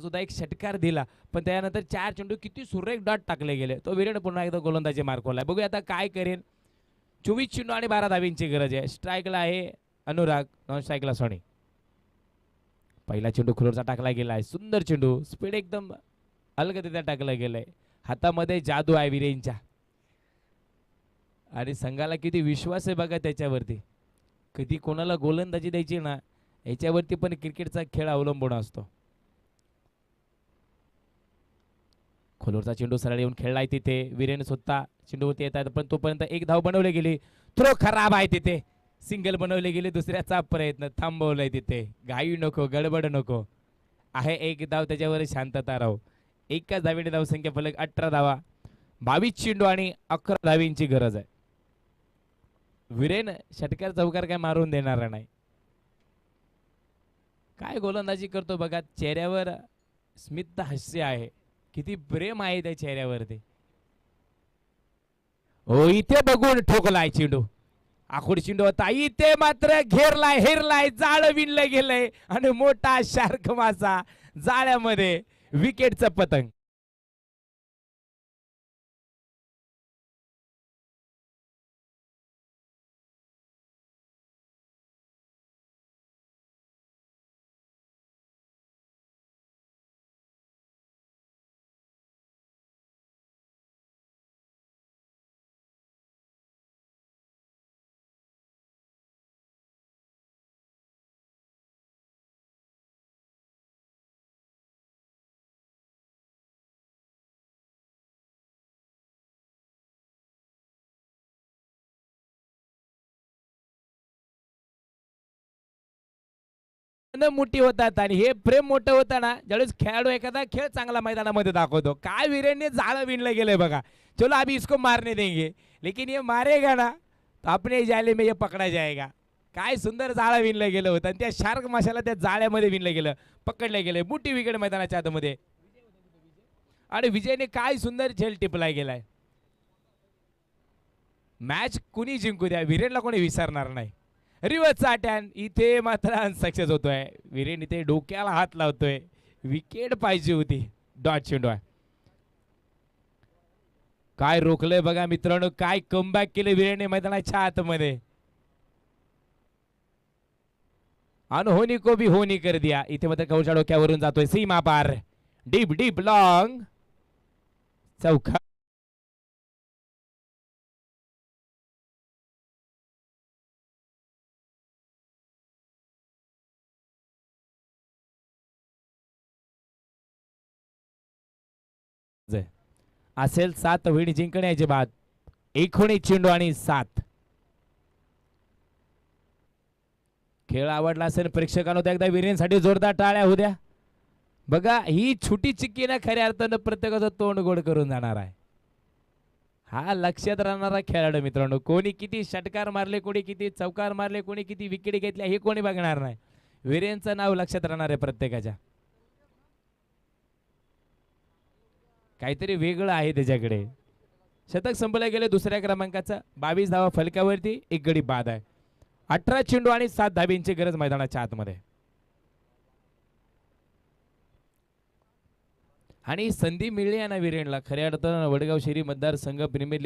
सुद्धा एक षटकार दिला, पण त्यानंतर 4 चेंडू किती सुरेख डॉट टाकले गेले. तो वीरेन पुन्हा एकदा गोलंदाजी मार्कवलाय. बघूया आता काय करेल. 24 चेंडू आणि 12 धावींची गरज आहे. स्ट्राईकला आहे अनुराग, नॉन स्ट्राईकला सोनी. पहिला चेंडू खोलवरचा टाकला गेलाय. सुंदर चेंडू, स्पीड एकदम अलगदीने टाकला गेलाय. हातामध्ये जादू आहे वीरेनच्या आणि संघाला किती विश्वास आहे बघा त्याच्यावरती. कधी कोणाला गोलंदाजी द्यायची ना, याच्यावरती पण क्रिकेटचा खेळ अवलंबून असतो. खोलवरचा चेंडू सरळ येऊन खेळलाय तिथे. वीरेन स्वतः चेंडूवरती येतात, पण तोपर्यंत एक धाव बनवली गेली. थ्रो खराब आहे तिथे. सिंगल बनवले गेले. दुसऱ्याचा प्रयत्न थांबवलाय तिथे. घाई नको, गडबड नको. आहे एक धाव, त्याच्यावर शांतता राहू. एकाच धावीने धावसंख्या फलक 18 धावा. 22 चेंडू आणि 11 धावींची गरज आहे. वीरेन षटकार चौकार काय मारून देणार नाही. काय गोलंदाजी करतो बघा. चेहऱ्यावर स्मित हास्य आहे. किती प्रेम आहे त्या चेहऱ्यावरती. हो, इथे बघून ठोकलाय चेंडू. आखूड चेंडू होता. इथे मात्र घेरलाय, हेरलाय, जाळ विणलं गेलंय आणि मोठा शार्क मासा जाळ्यामध्ये. विकेटचं पतंग. मोठी होतात आणि हे प्रेम मोठं होतं ना ज्यावेळेस खेळाडू एखादा खेळ चांगला मैदानामध्ये दाखवतो. काय वीरेंनी जाळं विणलं गेलंय बघा. चलो अभी इसको मारने देंगे, लेकिन ये मारेगा ना तो अपने जाले में ये पकडा जाएगा. काय सुंदर जाळं विणलं गेलं होतं आणि त्या शार्क माशाला त्या जाळ्यामध्ये विणलं गेलं, पकडलं गेलं. मोठी विकेट मैदानाच्या आतमध्ये आणि विजयने काय सुंदर झेल टिपलाय गेलाय. मॅच कुणी जिंकू द्या, वीरेनला कोणी विसरणार नाही. रिवर्सचा अटॅन इथे मात्र अनसक्सेस होतोय. वीरेन इथे डोक्याला हात लावतोय. विकेट पाहिजे होती. डॉट चेंडू आहे. काय रोखलंय बघा मित्रांनो. काय कमबॅक केले वीरेने मैदानाच्या आतमध्ये. अनहोनी को भी होनी कर दिया. इथे मात्र कवच्या डोक्यावरून जातोय सीमा पार. डीप डीप लॉंग चौका. असेल 7 विण जिंकण्याची बात. 19 चेंडू आणि 7. खेळ आवडला असेल प्रेक्षकांनो तर एकदा वीरेंसाठी जोरदार टाळ्या होऊ द्या. बघा ही छोटी चिक्की ना खऱ्या अर्थानं प्रत्येकाचं तोंड गोड करून जाणार आहे. हा लक्षात राहणारा खेळाडू मित्रांनो. कोणी किती षटकार मारले, कोणी किती चौकार मारले, कोणी किती विकेट घेतल्या हे कोणी बघणार नाही. वीरेंचं नाव लक्षात राहणार आहे प्रत्येकाच्या. काहीतरी वेगळं आहे त्याच्याकडे. शतक संपलं गेले दुसऱ्या क्रमांकाचं. 22 धावा फलकावरती, एक गडी बाद आहे. 18 चेंडू आणि 7 धाबींची गरज मैदानाच्या आतमध्ये. आणि संधी मिळली आहे ना वीरेनला. खऱ्या अर्थानं वडगाव शहरी मतदारसंघ प्रीमियर लीग